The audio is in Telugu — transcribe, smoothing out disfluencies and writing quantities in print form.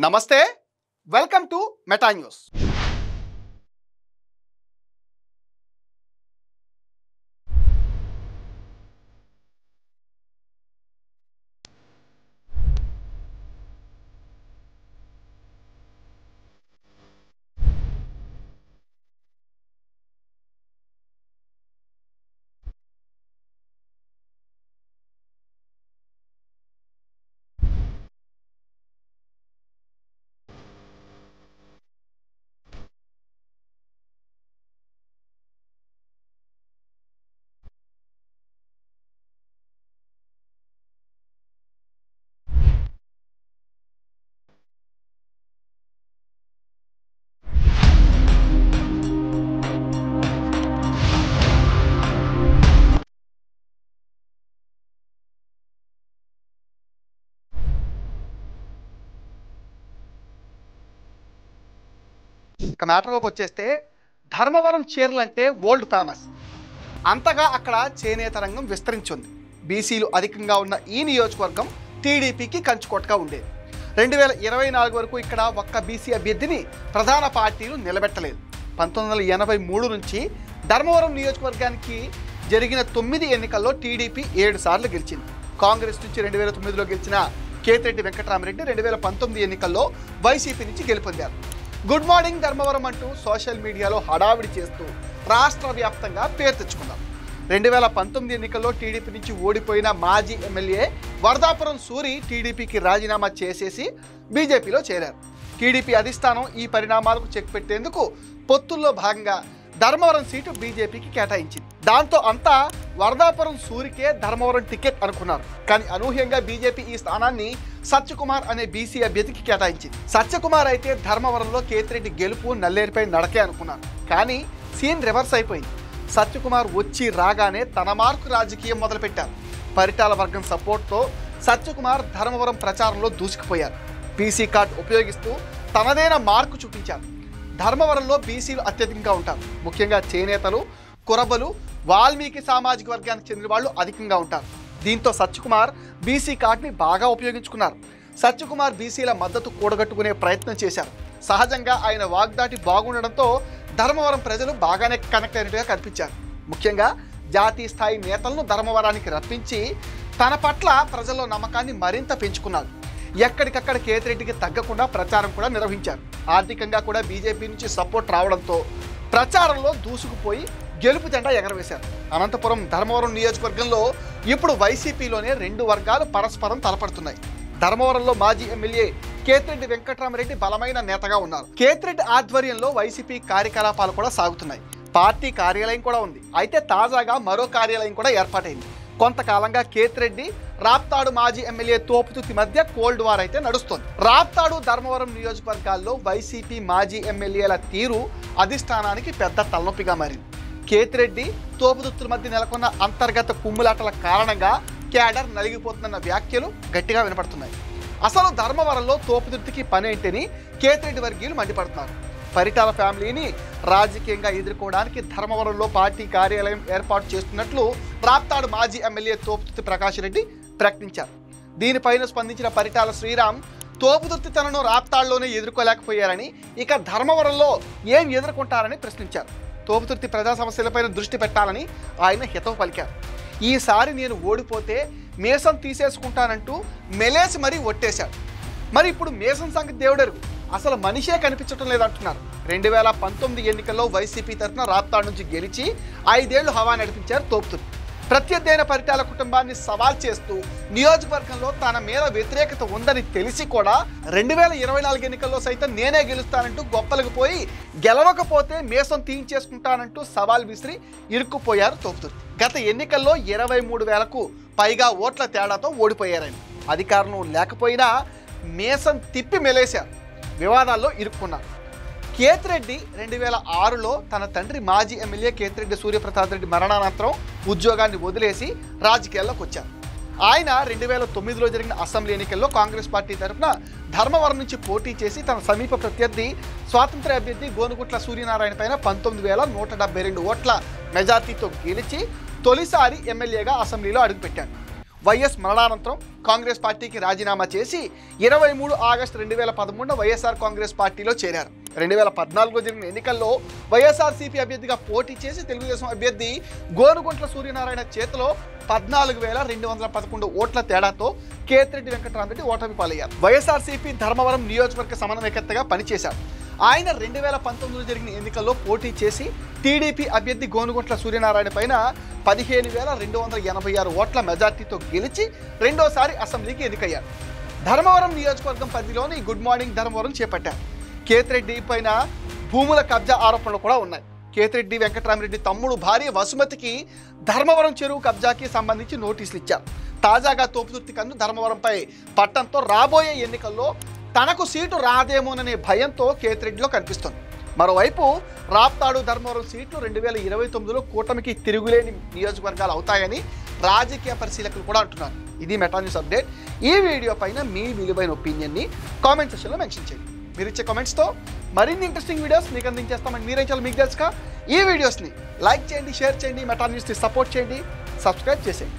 నమస్తే, వెల్కమ్ టు మెటా న్యూస్. ఇక మ్యాటర్లోకి వచ్చేస్తే ధర్మవరం చీరలంటే ఓల్డ్ ఫేమస్. అంతగా అక్కడ చేనేత రంగం విస్తరించింది. బీసీలు అధికంగా ఉన్న ఈ నియోజకవర్గం టీడీపీకి కంచుకోటగా ఉండేది. 2024 వరకు ఇక్కడ ఒక్క బీసీ అభ్యర్థిని ప్రధాన పార్టీలు నిలబెట్టలేదు. 1983 నుంచి ధర్మవరం నియోజకవర్గానికి జరిగిన 9 ఎన్నికల్లో టీడీపీ 7 సార్లు గెలిచింది. కాంగ్రెస్ నుంచి 2009లో గెలిచిన కేతిరెడ్డి వెంకటరామరెడ్డి 2019 ఎన్నికల్లో వైసీపీ నుంచి గెలుపొందారు. గుడ్ మార్నింగ్ ధర్మవరం అంటూ సోషల్ మీడియాలో హడావిడి చేస్తూ రాష్ట్ర వ్యాప్తంగా పేరు తెచ్చుకున్నారు. 2019 ఎన్నికల్లో టీడీపీ నుంచి ఓడిపోయిన మాజీ ఎమ్మెల్యే వరదాపురం సూరి టీడీపీకి రాజీనామా చేసేసి బీజేపీలో చేరారు. టీడీపీ అధిష్టానం ఈ పరిణామాలకు చెక్ పెట్టేందుకు పొత్తుల్లో భాగంగా ధర్మవరం సీటు బీజేపీకి కేటాయించింది. దాంతో అంతా వరదాపురం సూరికే ధర్మవరం టికెట్ అనుకున్నారు. కానీ అనూహ్యంగా బీజేపీ ఈ స్థానాన్ని సత్యకుమార్ అనే బీసీ అభ్యర్థికి కేటాయించింది. సత్యకుమార్ అయితే ధర్మవరంలో కేతిరెడ్డి గెలుపు నల్లేరుపై నడకే అనుకున్నారు. కానీ సీన్ రివర్స్ అయిపోయింది. సత్యకుమార్ వచ్చి రాగానే తన మార్కు రాజకీయం మొదలుపెట్టారు. పరిటాల వర్గం సపోర్ట్తో సత్యకుమార్ ధర్మవరం ప్రచారంలో దూసుకుపోయారు. బీసీ కార్డు ఉపయోగిస్తూ తనదైన మార్కు చూపించారు. ధర్మవరంలో బీసీలు అత్యధికంగా ఉంటారు. ముఖ్యంగా చేనేతలు, కురబలు, వాల్మీకి సామాజిక వర్గానికి చెందిన వాళ్ళు అధికంగా ఉంటారు. దీంతో సత్యకుమార్ బీసీ కార్డుని బాగా ఉపయోగించుకున్నారు. సత్యకుమార్ బీసీల మద్దతు కూడగట్టుకునే ప్రయత్నం చేశారు. సహజంగా ఆయన వాగ్దాటి బాగుండడంతో ధర్మవరం ప్రజలు బాగానే కనెక్ట్ అయినట్టుగా కనిపించారు. ముఖ్యంగా జాతీయ స్థాయి నేతలను ధర్మవరానికి రప్పించి తన పట్ల ప్రజల్లో నమ్మకాన్ని మరింత పెంచుకున్నారు. ఎక్కడికక్కడ కేతిరెడ్డికి తగ్గకుండా ప్రచారం కూడా నిర్వహించారు. ఆర్థికంగా కూడా బీజేపీ నుంచి సపోర్ట్ రావడంతో ప్రచారంలో దూసుకుపోయి గెలుపు జెండా ఎగరవేశారు. అనంతపురం ధర్మవరం నియోజకవర్గంలో ఇప్పుడు వైసీపీలోనే 2 వర్గాలు పరస్పరం తలపడుతున్నాయి. ధర్మవరంలో మాజీ ఎమ్మెల్యే కేతిరెడ్డి వెంకటరామరెడ్డి బలమైన నేతగా ఉన్నారు. కేతిరెడ్డి ఆధ్వర్యంలో వైసీపీ కార్యకలాపాలు కూడా సాగుతున్నాయి. పార్టీ కార్యాలయం కూడా ఉంది. అయితే తాజాగా మరో కార్యాలయం కూడా ఏర్పాటైంది. కొంతకాలంగా కేతిరెడ్డి, రాప్తాడు మాజీ ఎమ్మెల్యే తోపుతుర్తి మధ్య కోల్డ్ వార్ అయితే నడుస్తోంది. రాప్తాడు, ధర్మవరం నియోజకవర్గాల్లో వైసీపీ మాజీ ఎమ్మెల్యేల తీరు అధిష్టానానికి పెద్ద తలనొప్పిగా మారింది. కేతిరెడ్డి, తోపుతుర్తి మధ్య నెలకొన్న అంతర్గత కుమ్ములాటల కారణంగా క్యాడర్ నలిగిపోతుందన్న వ్యాఖ్యలు గట్టిగా వినపడుతున్నాయి. అసలు ధర్మవరంలో తోపుతుర్తికి పనేంటని కేతిరెడ్డి వర్గీయులు మండిపడుతున్నారు. పరిటాల ఫ్యామిలీని రాజకీయంగా ఎదుర్కోవడానికి ధర్మవరంలో పార్టీ కార్యాలయం ఏర్పాటు చేస్తున్నట్లు రాప్తాడు మాజీ ఎమ్మెల్యే తోపుతుర్తి ప్రకాష్ రెడ్డి ప్రకటించారు. దీనిపైన స్పందించిన పరిటాల శ్రీరామ్ తోపుతుర్తి తనను రాప్తాడులోనే ఎదుర్కోలేకపోయారని, ఇక ధర్మవరంలో ఏం ఎదుర్కొంటారని ప్రశ్నించారు. తోపుతుర్తి ప్రజా సమస్యలపైన దృష్టి పెట్టాలని ఆయన హితవు పలికారు. ఈసారి నేను ఓడిపోతే మేసం తీసేసుకుంటానంటూ మెలేసి మరీ ఒట్టేశాడు. మరి ఇప్పుడు మేసం సంగతి దేవుడెరుగు, అసలు మనిషే కనిపించడం లేదంటున్నారు. 2019 ఎన్నికల్లో వైసీపీ తరఫున రాప్తాడు నుంచి గెలిచి 5 ఏళ్లు హవా నడిపించారు తోపుతుర్తి. ప్రత్యర్థి అయిన పరిటాల కుటుంబాన్ని సవాల్ చేస్తూ నియోజకవర్గంలో తన మీద వ్యతిరేకత ఉందని తెలిసి కూడా 2024 ఎన్నికల్లో సైతం నేనే గెలుస్తానంటూ గొప్పలకు పోయి గెలవకపోతే మేసం తీయించేసుకుంటానంటూ సవాల్ విసిరి ఇరుక్కుపోయారు తోపుతుర్తి. గత ఎన్నికల్లో 23,000కు పైగా ఓట్ల తేడాతో ఓడిపోయారని, అధికారం లేకపోయినా మేసం తిప్పి మెలేశారు. వివాదాల్లో ఇరుక్కున్నారు. కేతిరెడ్డి 2006లో తన తండ్రి మాజీ ఎమ్మెల్యే కేతిరెడ్డి సూర్యప్రతాప్ రెడ్డి మరణానంతరం ఉద్యోగాన్ని వదిలేసి రాజకీయాల్లోకి వచ్చారు. ఆయన 2009లో జరిగిన అసెంబ్లీ ఎన్నికల్లో కాంగ్రెస్ పార్టీ తరఫున ధర్మవరం నుంచి పోటీ చేసి తన సమీప ప్రత్యర్థి స్వాతంత్ర్య అభ్యర్థి గోనుగుట్ల సూర్యనారాయణ పైన 19,172 ఓట్ల మెజార్టీతో గెలిచి తొలిసారి ఎమ్మెల్యేగా అసెంబ్లీలో అడుగుపెట్టాడు. వైఎస్ మరణానంతరం కాంగ్రెస్ పార్టీకి రాజీనామా చేసి 23 ఆగస్టు 2013 వైఎస్ఆర్ కాంగ్రెస్ పార్టీలో చేరారు. 2014లో జరిగిన ఎన్నికల్లో వైఎస్ఆర్సీపీ అభ్యర్థిగా పోటీ చేసి తెలుగుదేశం అభ్యర్థి గోనుగుంట్ల సూర్యనారాయణ చేతిలో 14,211 ఓట్ల తేడాతో కేతిరెడ్డి వెంకటరామరెడ్డి ఓటమి పాలయ్యారు. వైఎస్ఆర్సీపీ ధర్మవరం నియోజకవర్గ సమన్వయకర్తగా పనిచేశారు. ఆయన 2019లో జరిగిన ఎన్నికల్లో పోటీ చేసి టీడీపీ అభ్యర్థి గోనుగుంట్ల సూర్యనారాయణ పైన 15,286 ఓట్ల మెజార్టీతో గెలిచి రెండోసారి అసెంబ్లీకి ఎన్నికయ్యారు. ధర్మవరం నియోజకవర్గం పరిధిలోని గుడ్ మార్నింగ్ ధర్మవరం చేపట్టారు. కేతిరెడ్డి పైన భూముల కబ్జా ఆరోపణలు కూడా ఉన్నాయి. కేతిరెడ్డి వెంకటరామరెడ్డి తమ్ముడు భార్య వసుమతికి ధర్మవరం చెరువు కబ్జాకి సంబంధించి నోటీసులు ఇచ్చారు. తాజాగా తోపుదుర్తి కన్ను ధర్మవరంపై పట్టంతో రాబోయే ఎన్నికల్లో తనకు సీటు రాదేమోననే భయంతో కేతిరెడ్డిలో కనిపిస్తుంది. మరోవైపు రాప్తాడు ధర్మవరం సీట్లు 2029లో కూటమికి తిరుగులేని నియోజకవర్గాలు అవుతాయని రాజకీయ పరిశీలకులు కూడా అంటున్నారు. ఇది మెటా న్యూస్ అప్డేట్. ఈ వీడియో పైన మీ విలువైన ఒపీనియన్ని కామెంట్ సెక్షన్లో మెన్షన్ చేయండి. మీరు ఇచ్చే కామెంట్స్తో మరిన్ని ఇంట్రెస్టింగ్ వీడియోస్ మీకు అందించేస్తామని మీరేం చాలా మీకు తెలుసుగా. ఈ వీడియోస్ని లైక్ చేయండి, షేర్ చేయండి, మెటా న్యూస్ని సపోర్ట్ చేయండి, సబ్స్క్రైబ్ చేసేయండి.